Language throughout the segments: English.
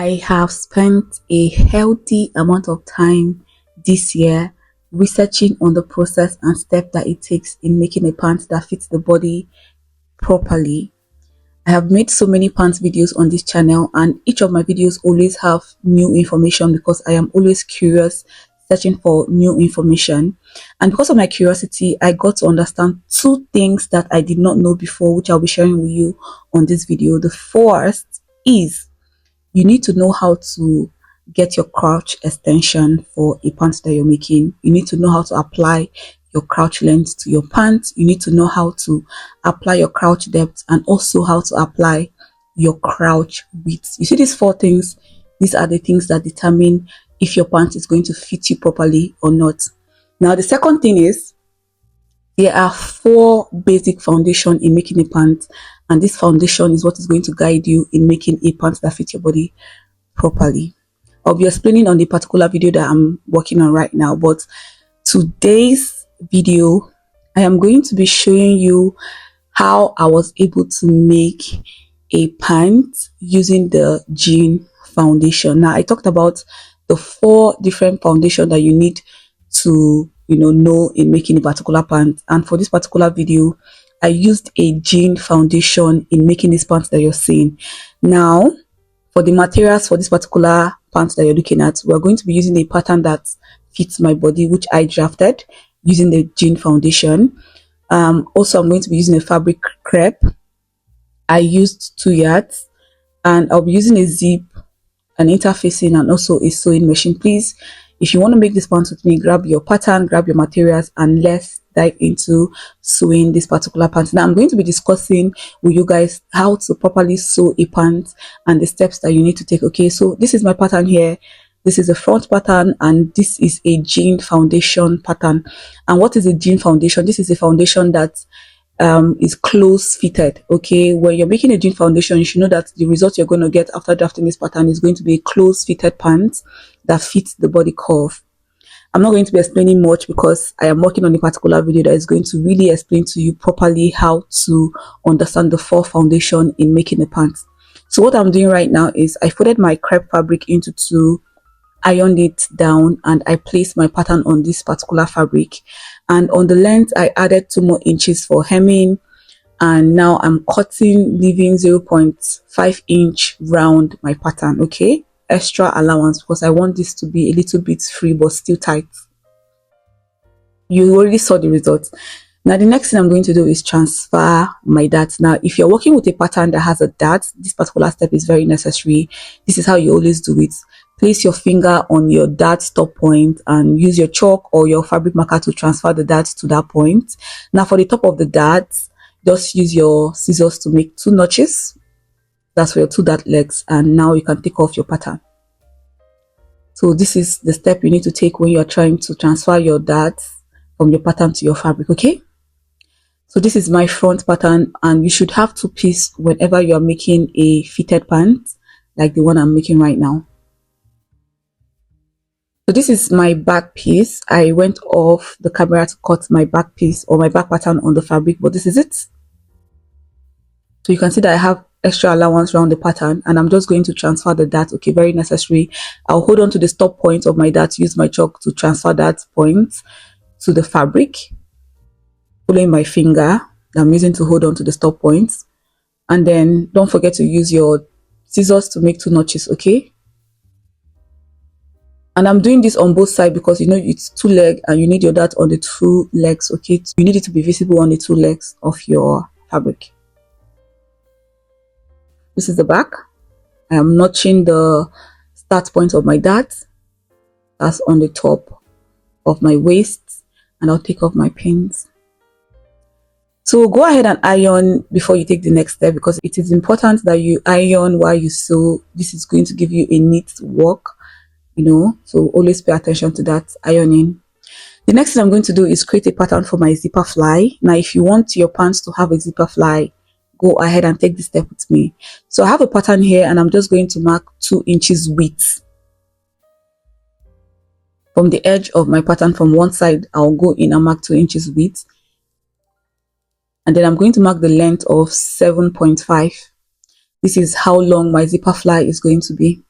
I have spent a healthy amount of time this year researching on the process and step that it takes in making a pant that fits the body properly. I have made so many pants videos on this channel, and each of my videos always have new information because I am always curious, searching for new information. And because of my curiosity, I got to understand two things that I did not know before, which I'll be sharing with you on this video. The first is you need to know how to get your crotch extension for a pant that you're making. You need to know how to apply your crotch length to your pants. You need to know how to apply your crotch depth and also how to apply your crotch width. You see these four things, these are the things that determine if your pant is going to fit you properly or not. Now the second thing is there are four basic foundation in making a pant, and this foundation is what is going to guide you in making a pant that fits your body properly. I'll be explaining on the particular video that I'm working on right now, but today's video I am going to be showing you how I was able to make a pant using the jean foundation. Now I talked about the four different foundation that you need to know in making a particular pant, and for this particular video I used a jean foundation in making this pant that you're seeing. Now for the materials for this particular pant that you're looking at, we're going to be using a pattern that fits my body, which I drafted using the jean foundation. Also I'm going to be using a fabric crepe. I used 2 yards, and I'll be using a zip, an interfacing, and also a sewing machine. Please, if you want to make this pant with me, grab your pattern, grab your materials, and let's dive into sewing this particular pant. Now I'm going to be discussing with you guys how to properly sew a pant and the steps that you need to take. Okay, so this is my pattern here. This is a front pattern, and this is a jean foundation pattern. And what is a jean foundation? This is a foundation that is close fitted. Okay, when you're making a jean foundation, you should know that the result you're going to get after drafting this pattern is going to be a close fitted pant that fits the body curve. I'm not going to be explaining much because I am working on a particular video that is going to really explain to you properly how to understand the four foundation in making a pant. So what I'm doing right now is I folded my crepe fabric into two, ironed it down, and I placed my pattern on this particular fabric, and on the length I added 2 more inches for hemming, and now I'm cutting, leaving 0.5 inch round my pattern. Okay, extra allowance because I want this to be a little bit free but still tight. You already saw the results. Now the next thing I'm going to do is transfer my dart. Now if you're working with a pattern that has a dart, this particular step is very necessary. This is how you always do it. Place your finger on your dart stop point and use your chalk or your fabric marker to transfer the dart to that point. Now for the top of the dart, just use your scissors to make 2 notches. That's for your 2 dart legs, and now you can take off your pattern. So this is the step you need to take when you're trying to transfer your dart from your pattern to your fabric. Okay, so this is my front pattern, and you should have 2 pieces whenever you're making a fitted pant like the one I'm making right now. So this is my back piece. I went off the camera to cut my back piece or my back pattern on the fabric, but this is it. So you can see that I have extra allowance around the pattern, and I'm just going to transfer the dart. Okay, very necessary. I'll hold on to the stop point of my dart, use my chalk to transfer that point to the fabric, following my finger that I'm using to hold on to the stop points, and then don't forget to use your scissors to make 2 notches. Okay, and I'm doing this on both sides because it's 2 legs and you need your dart on the 2 legs. Okay, you need it to be visible on the 2 legs of your fabric. This is the back. I am notching the start point of my dart. That's on the top of my waist, and I'll take off my pins. So go ahead and iron before you take the next step, because it is important that you iron while you sew. This is going to give you a neat work, so always pay attention to that ironing. The next thing I'm going to do is create a pattern for my zipper fly. Now if you want your pants to have a zipper fly, go ahead and take this step with me. So I have a pattern here, and I'm just going to mark 2 inches width from the edge of my pattern. From one side I'll go in and mark 2 inches width, and then I'm going to mark the length of 7.5. This is how long my zipper fly is going to be.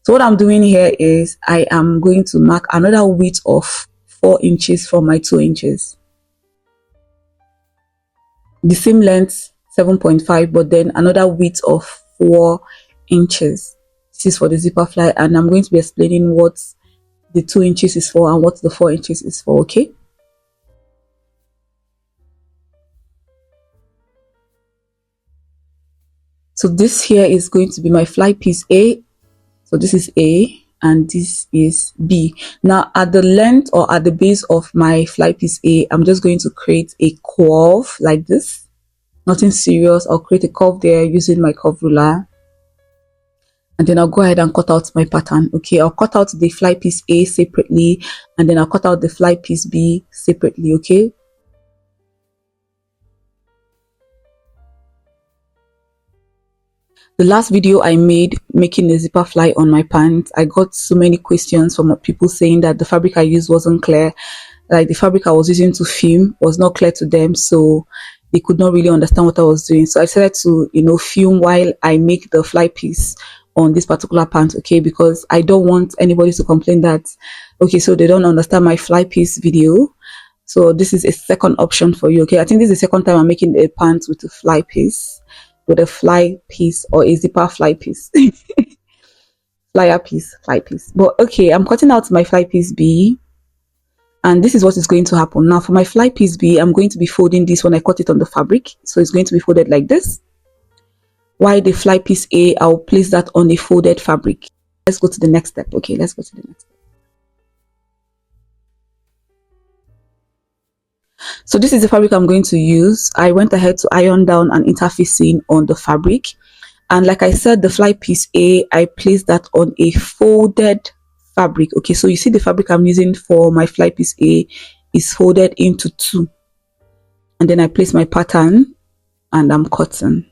So what I'm doing here is I am going to mark another width of 4 inches from my 2 inches. The same length 7.5, but then another width of 4 inches. This is for the zipper fly, and I'm going to be explaining what the 2 inches is for and what the 4 inches is for. Okay, so this here is going to be my fly piece A. So this is A and this is B. Now at the length or at the base of my fly piece A, I'm just going to create a curve like this. Nothing serious. I'll create a curve there using my curve ruler, and then I'll go ahead and cut out my pattern. Okay, I'll cut out the fly piece A separately, and then I'll cut out the fly piece B separately. Okay, the last video I made making a zipper fly on my pants, I got so many questions from people saying that the fabric I used wasn't clear, like the fabric I was using to film was not clear to them, so they could not really understand what I was doing. So I decided to, film while I make the fly piece on this particular pant. Okay, because I don't want anybody to complain that, okay, so they don't understand my fly piece video. So this is a second option for you. Okay, I think this is the second time I'm making a pant with a fly piece, or a zipper fly piece. Fly piece. But okay, I'm cutting out my fly piece B, and this is what is going to happen. Now for my fly piece B, I'm going to be folding this when I cut it on the fabric, so it's going to be folded like this. While the fly piece A, I'll place that on a folded fabric. Let's go to the next step. Okay, let's go to the next step. So this is the fabric I'm going to use. I went ahead to iron down an interfacing on the fabric, and like I said, the fly piece A, I placed that on a folded fabric. Okay, so you see the fabric I'm using for my fly piece A is folded into 2, and then I place my pattern and I'm cutting.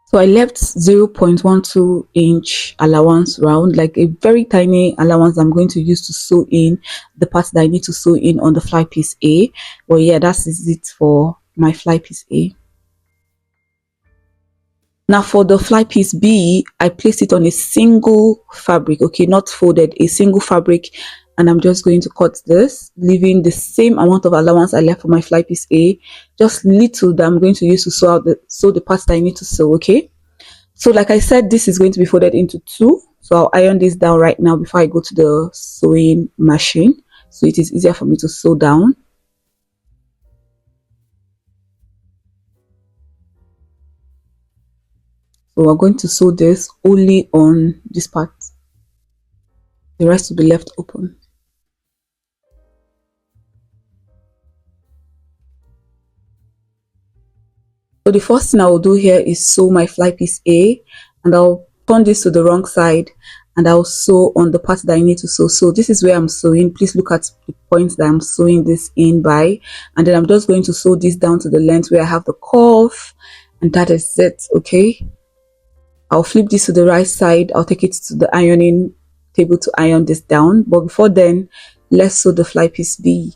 So I left 0.12 inch allowance round, like a very tiny allowance I'm going to use to sew in the parts that I need to sew in on the fly piece A. Well, yeah, that is it for my fly piece A. Now for the fly piece B, I placed it on a single fabric, okay, not folded, a single fabric, and I'm just going to cut this, leaving the same amount of allowance I left for my fly piece A, just little that I'm going to use to sew the parts that I need to sew. Okay, so like I said, this is going to be folded into 2, so I'll iron this down right now before I go to the sewing machine, so it is easier for me to sew down. So we're going to sew this only on this part, the rest will be left open. So the first thing I will do here is sew my fly piece A, and I'll turn this to the wrong side, and I'll sew on the part that I need to sew. So this is where I'm sewing. Please look at the points that I'm sewing this in by, and then I'm just going to sew this down to the length where I have the curve, and that is it. Okay, I'll flip this to the right side. I'll take it to the ironing table to iron this down, but before then, let's sew the fly piece B.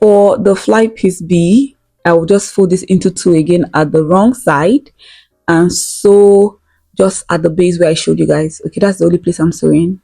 For the fly piece B, I will just fold this into 2 again at the wrong side and sew just at the base where I showed you guys. Okay, that's the only place I'm sewing.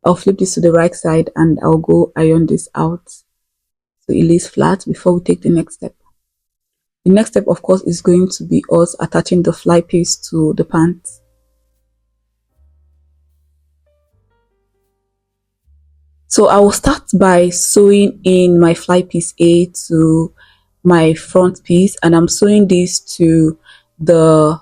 I'll flip this to the right side and I'll go iron this out so it lays flat before we take the next step. The next step, of course, is going to be us attaching the fly piece to the pants. So I will start by sewing in my fly piece A to my front piece, and I'm sewing this to the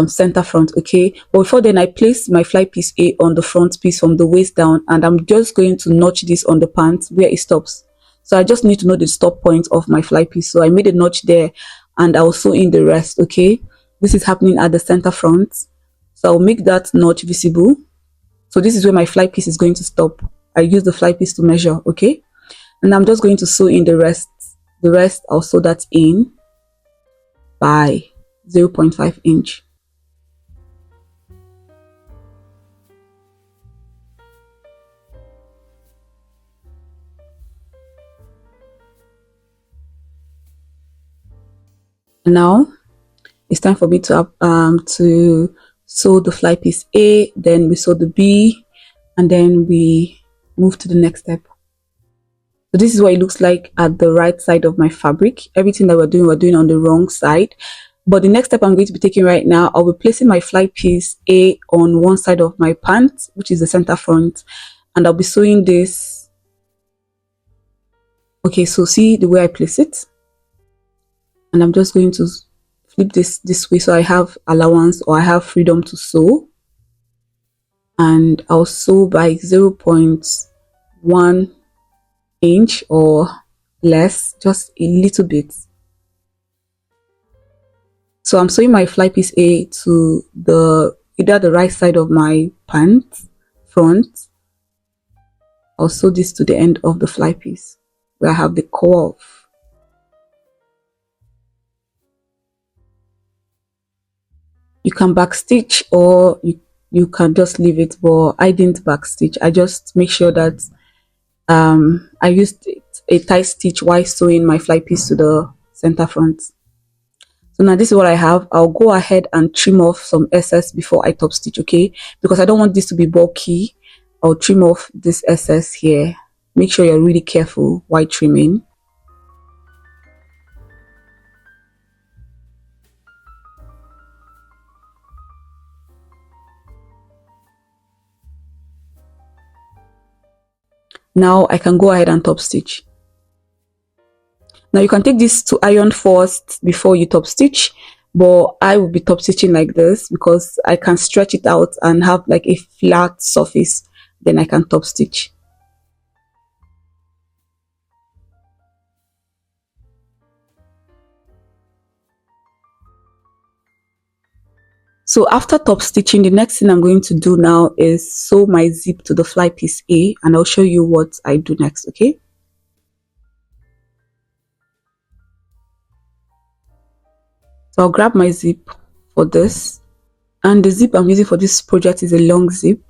center front. Okay, but before then I place my fly piece A on the front piece from the waist down, and I'm just going to notch this on the pants where it stops. So I just need to know the stop point of my fly piece, so I made a notch there and I'll sew in the rest. Okay, this is happening at the center front, so I'll make that notch visible. So this is where my fly piece is going to stop. I use the fly piece to measure. Okay, and I'm just going to sew in the rest. The rest I'll sew that in by 0.5 inch. Now it's time for me to sew the fly piece A, then we sew the B, and then we move to the next step. So this is what it looks like at the right side of my fabric. Everything that we're doing on the wrong side. But the next step I'm going to be taking right now, I'll be placing my fly piece A on one side of my pant, which is the center front, and I'll be sewing this. Okay, so see the way I place it, and I'm just going to flip this way so I have allowance, or I have freedom to sew, and I'll sew by 0.1 inch or less, just a little bit. So I'm sewing my fly piece A to either the right side of my pant front. I'll sew this to the end of the fly piece where I have the curve. You can backstitch, or you can just leave it, but I didn't backstitch. I just make sure that I used a tie stitch while sewing my fly piece to the center front. So now this is what I have. I'll go ahead and trim off some excess before I top stitch, okay? Because I don't want this to be bulky. I'll trim off this excess here. Make sure you're really careful while trimming. Now I can go ahead and top stitch. Now you can take this to iron first before you top stitch, but I will be top stitching like this because I can stretch it out and have like a flat surface. Then I can top stitch. So after top stitching, the next thing I'm going to do now is sew my zip to the fly piece A, and I'll show you what I do next, okay? So I'll grab my zip for this, and the zip I'm using for this project is a long zip.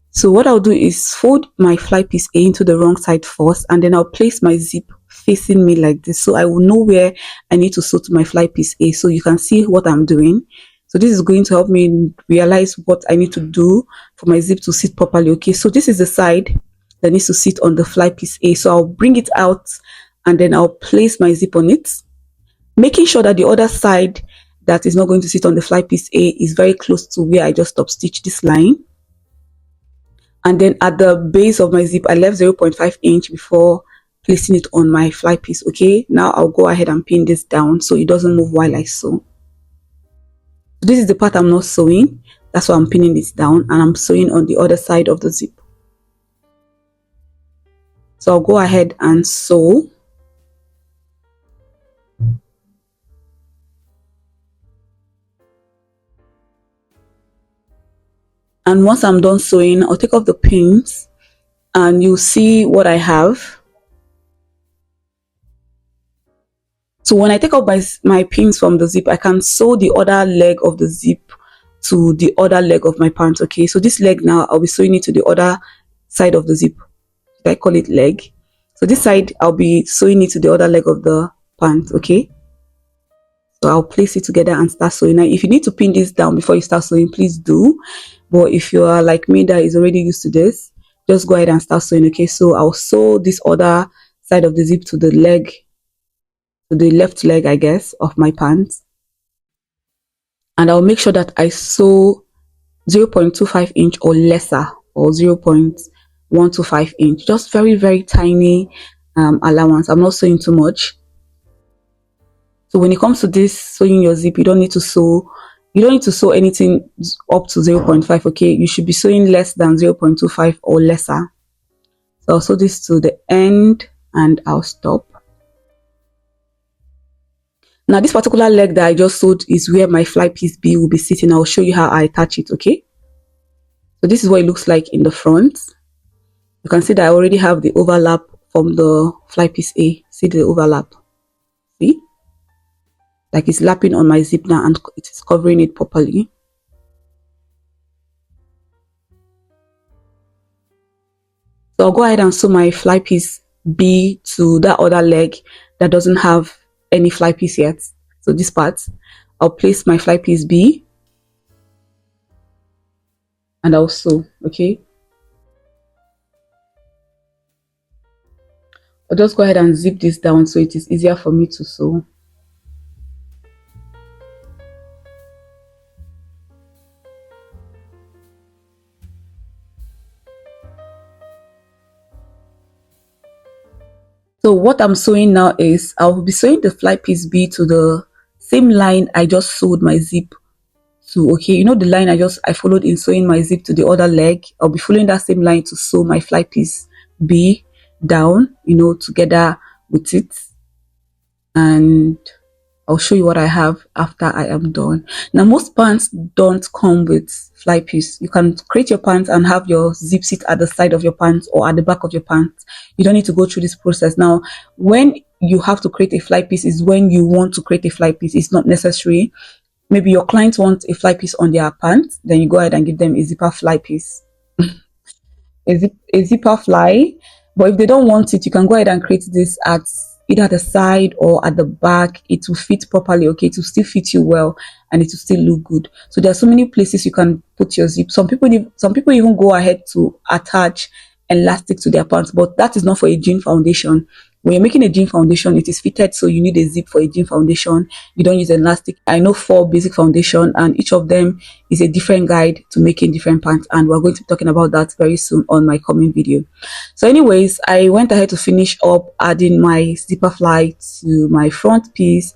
So what I'll do is fold my fly piece A into the wrong side first, and then I'll place my zip facing me like this, so I will know where I need to sew to my fly piece A, so you can see what I'm doing. So this is going to help me realize what I need to do for my zip to sit properly, okay? So this is the side that needs to sit on the fly piece A, so I'll bring it out and then I'll place my zip on it, making sure that the other side that is not going to sit on the fly piece A is very close to where I just top stitch this line. And then at the base of my zip, I left 0.5 inch before placing it on my fly piece, okay? Now I'll go ahead and pin this down so it doesn't move while I sew. This is the part I'm not sewing, that's why I'm pinning this down, and I'm sewing on the other side of the zip. So I'll go ahead and sew. And once I'm done sewing, I'll take off the pins and you'll see what I have. So when I take off my pins from the zip, I can sew the other leg of the zip to the other leg of my pants, okay? So this leg now, I'll be sewing it to the other side of the zip. I call it leg. So this side, I'll be sewing it to the other leg of the pants, okay? So I'll place it together and start sewing. Now, if you need to pin this down before you start sewing, please do. But if you are like me that is already used to this, just go ahead and start sewing, okay? So I'll sew this other side of the zip to the leg, to the left leg, I guess, of my pants. And I'll make sure that I sew 0.25 inch or lesser, or 0.125 inch. Just very, very tiny allowance. I'm not sewing too much. So when it comes to this sewing your zip, you don't need to sew anything up to 0.5, okay? You should be sewing less than 0.25 or lesser. So I'll sew this to the end and I'll stop. Now this particular leg that I just sewed is where my fly piece B will be sitting. I'll show you how I attach it. Okay, so this is what it looks like in the front. You can see that I already have the overlap from the fly piece A. See the overlap? See? Like it's lapping on my zip now and it is covering it properly. So I'll go ahead and sew my fly piece B to that other leg that doesn't have any fly piece yet. So this part, I'll place my fly piece B and I'll sew. Okay, I'll just go ahead and zip this down so it is easier for me to sew. So what I'm sewing now is I'll be sewing the fly piece B to the same line I just sewed my zip to. Okay, you know the line I followed in sewing my zip to the other leg. I'll be following that same line to sew my fly piece B down, you know, together with it. And I'll show you what I have after I am done. Now, most pants don't come with fly piece. You can create your pants and have your zip sit at the side of your pants or at the back of your pants. You don't need to go through this process. Now, when you have to create a fly piece is when you want to create a fly piece. It's not necessary. Maybe your client wants a fly piece on their pants, then you go ahead and give them a zipper fly piece. A zipper fly. But if they don't want it, you can go ahead and create this at either the side or at the back. It will fit properly. Okay, it will still fit you well and it will still look good. So there are so many places you can put your zip. Some people even go ahead to attach elastic to their pants, but that is not for a jean foundation. When you're making a jean foundation, it is fitted, so you need a zip for a jean foundation. You don't use elastic. I know 4 basic foundation, and each of them is a different guide to making different pants, and we're going to be talking about that very soon on my coming video. So anyways, I went ahead to finish up adding my zipper fly to my front piece,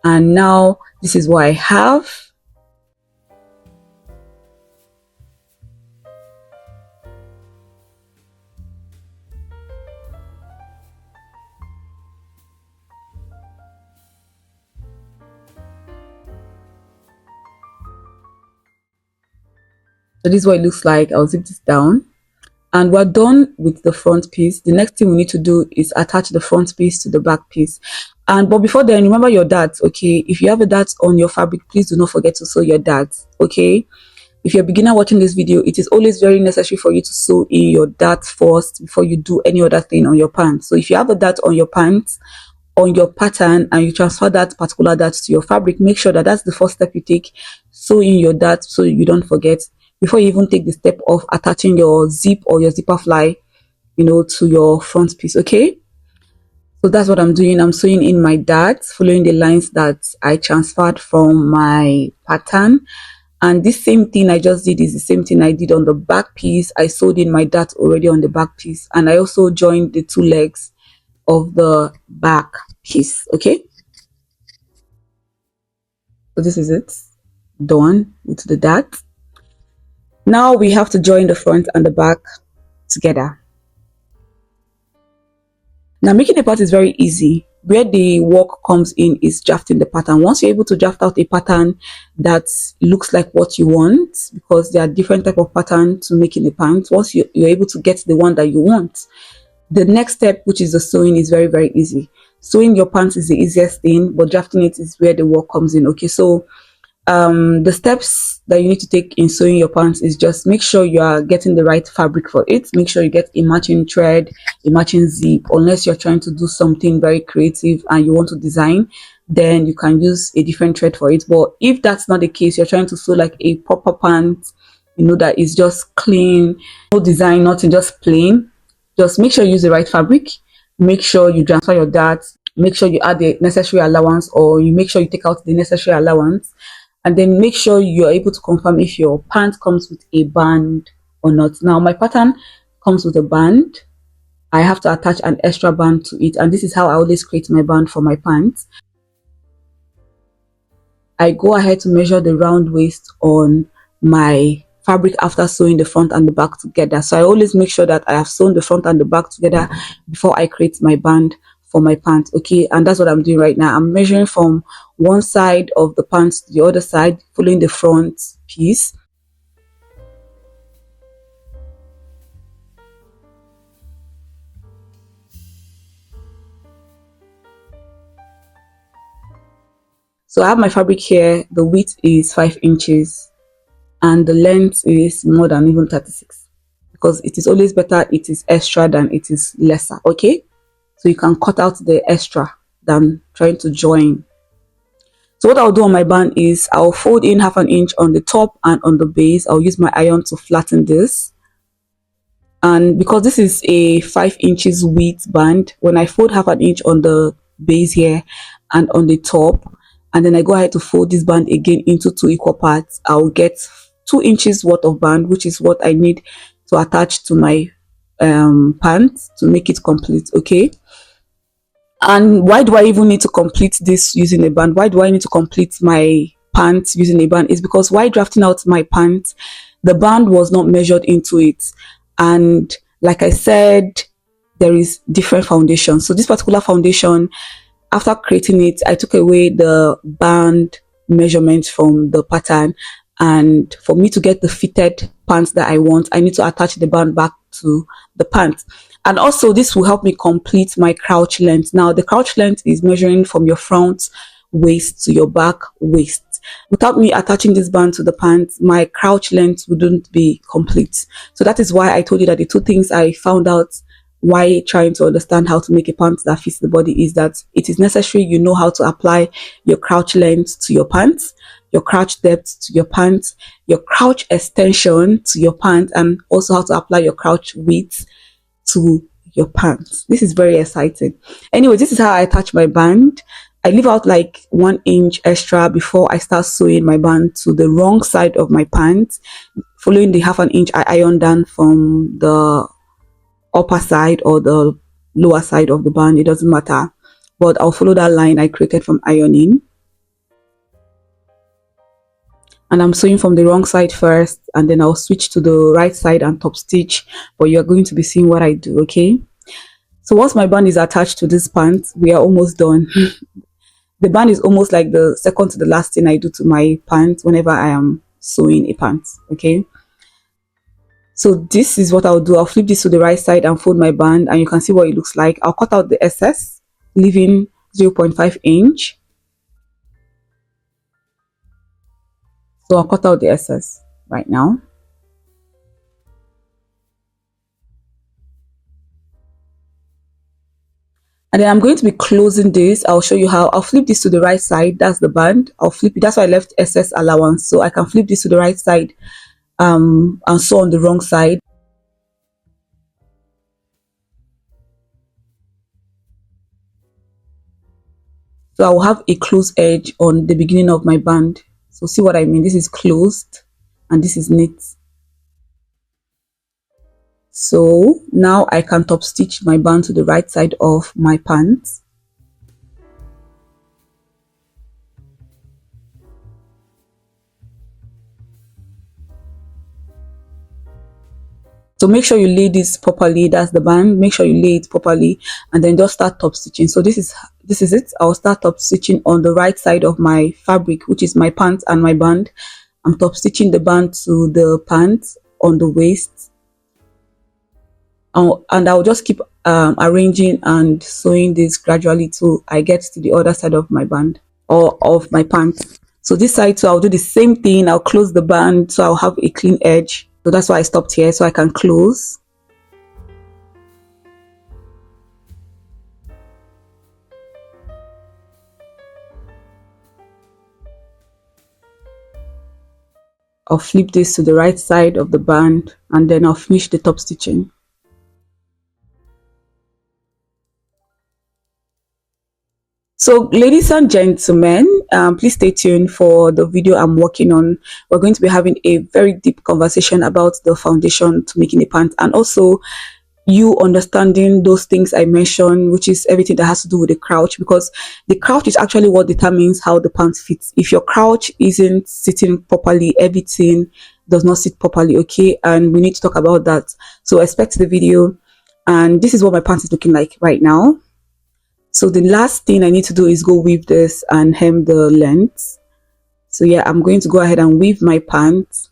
and now this is what I have. So this is what it looks like. I'll zip this down. And we're done with the front piece. The next thing we need to do is attach the front piece to the back piece. But before then, remember your darts, okay? If you have a dart on your fabric, please do not forget to sew your darts, okay? If you're a beginner watching this video, it is always very necessary for you to sew in your dart first before you do any other thing on your pants. So if you have a dart on your pants, on your pattern, and you transfer that particular dart to your fabric, make sure that that's the first step you take. Sew in your dart so you don't forget before you even take the step of attaching your zip or your zipper fly, you know, to your front piece, okay? So that's what I'm doing. I'm sewing in my darts, following the lines that I transferred from my pattern. And this same thing I just did is the same thing I did on the back piece. I sewed in my dart already on the back piece, and I also joined the 2 legs of the back piece, okay? So this is it, done with the dart. Now we have to join the front and the back together. Now making a part is very easy. Where the work comes in is drafting the pattern. Once you're able to draft out a pattern that looks like what you want, because there are different type of pattern to making a pant, once you're able to get the one that you want, the next step, which is the sewing, is very, very easy. Sewing your pants is the easiest thing, but drafting it is where the work comes in, okay? So the steps that you need to take in sewing your pants is just make sure you are getting the right fabric for it. Make sure you get a matching thread, a matching zip, unless you're trying to do something very creative and you want to design, then you can use a different thread for it. But if that's not the case, you're trying to sew like a proper pant, you know, that is just clean, no design, nothing, just plain, just make sure you use the right fabric. Make sure you transfer your dart, make sure you add the necessary allowance, or you make sure you take out the necessary allowance. And then make sure you're able to confirm if your pant comes with a band or not. Now my pattern comes with a band. I have to attach an extra band to it, and this is how I always create my band for my pants. I go ahead to measure the round waist on my fabric after sewing the front and the back together. So I always make sure that I have sewn the front and the back together before I create my band for my pants. Okay, and that's what I'm doing right now. I'm measuring from one side of the pants to the other side, following the front piece. So I have my fabric here. The width is 5 inches and the length is more than even 36, because it is always better it is extra than it is lesser. Okay, so you can cut out the extra than trying to join. So what I'll do on my band is I'll fold in half an inch on the top, and on the base I'll use my iron to flatten this. And because this is a 5 inches width band, when I fold half an inch on the base here and on the top, and then I go ahead to fold this band again into 2 equal parts, I'll get 2 inches worth of band, which is what I need to attach to my pants to make it complete. Okay, and why do I even need to complete this using a band? Why do I need to complete my pants using a band? Is because while drafting out my pants, the band was not measured into it. And like I said, there is different foundations. So this particular foundation, after creating it, I took away the band measurement from the pattern. And for me to get the fitted pants that I want, I need to attach the band back to the pants. And also this will help me complete my crouch length. Now the crouch length is measuring from your front waist to your back waist. Without me attaching this band to the pants, my crouch length wouldn't be complete. So that is why I told you that the two things I found out why trying to understand how to make a pant that fits the body is that it is necessary you know how to apply your crouch length to your pants, your crouch depth to your pants, your crouch extension to your pants, and also how to apply your crouch width to your pants. This is very exciting. Anyway, this is how I attach my band. I leave out like 1 inch extra before I start sewing my band to the wrong side of my pants. Following the half an inch I iron down from the upper side or the lower side of the band, it doesn't matter, but I'll follow that line I created from ironing. And I'm sewing from the wrong side first, and then I'll switch to the right side and top stitch, but you're going to be seeing what I do. Okay, so once my band is attached to this pant, we are almost done. The band is almost like the second to the last thing I do to my pant whenever I am sewing a pant. Okay, so this is what I'll do. I'll flip this to the right side and fold my band, and you can see what it looks like. I'll cut out the excess, leaving 0.5 inch. So I'll cut out the excess right now. And then I'm going to be closing this. I'll show you how. I'll flip this to the right side. That's the band. I'll flip it. That's why I left excess allowance. So I can flip this to the right side and sew on the wrong side. So I will have a closed edge on the beginning of my band. So see what I mean? This is closed and this is knit. So now I can top stitch my band to the right side of my pants. So make sure you lay this properly. That's the band. Make sure you lay it properly and then just start top stitching. So this is it. I'll start top stitching on the right side of my fabric, which is my pants and my band. I'm top stitching the band to the pants on the waist. And I'll just keep arranging and sewing this gradually till I get to the other side of my band or of my pants. So this side, so I'll do the same thing. I'll close the band so I'll have a clean edge. So that's why I stopped here, so I can close. I'll flip this to the right side of the band and then I'll finish the top stitching. So ladies and gentlemen, please stay tuned for the video I'm working on. We're going to be having a very deep conversation about the foundation to making a pant, and also you understanding those things I mentioned, which is everything that has to do with the crouch, because the crouch is actually what determines how the pant fits. If your crouch isn't sitting properly, everything does not sit properly. Okay, and we need to talk about that. So expect the video, and this is what my pant is looking like right now. So the last thing I need to do is go weave this and hem the length. So yeah, I'm going to go ahead and weave my pants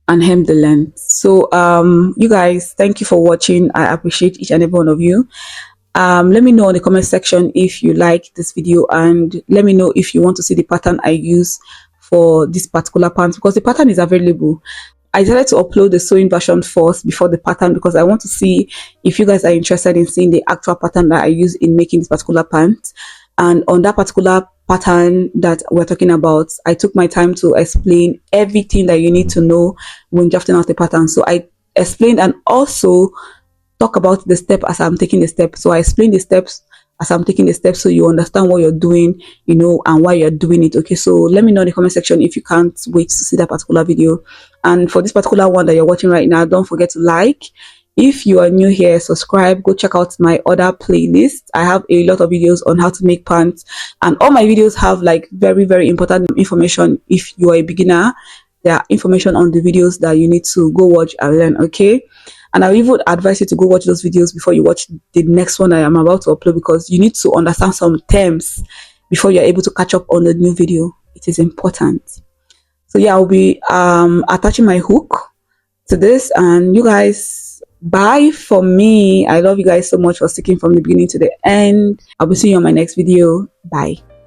and hem the length. So you guys, thank you for watching. I appreciate each and every one of you. Let me know in the comment section if you like this video, and let me know if you want to see the pattern I use for this particular pants, because the pattern is available. I decided to upload the sewing version first before the pattern, because I want to see if you guys are interested in seeing the actual pattern that I use in making this particular pants. And on that particular pattern that we're talking about, I took my time to explain everything that you need to know when drafting out the pattern. So I explained and also talk about the step as I'm taking the step. So I explain the steps as I'm taking the steps, so you understand what you're doing, you know, and why you're doing it. Okay, so let me know in the comment section if you can't wait to see that particular video. And for this particular one that you're watching right now, don't forget to like. If you are new here, subscribe. Go check out my other playlist. I have a lot of videos on how to make pants, and all my videos have like very, very important information. If you are a beginner, there are information on the videos that you need to go watch and learn. Okay, and I even advise you to go watch those videos before you watch the next one I am about to upload, because you need to understand some terms before you're able to catch up on the new video. It is important. So yeah, I'll be attaching my hook to this, and you guys, bye for me. I love you guys so much for sticking from the beginning to the end. I'll be seeing you on my next video. Bye.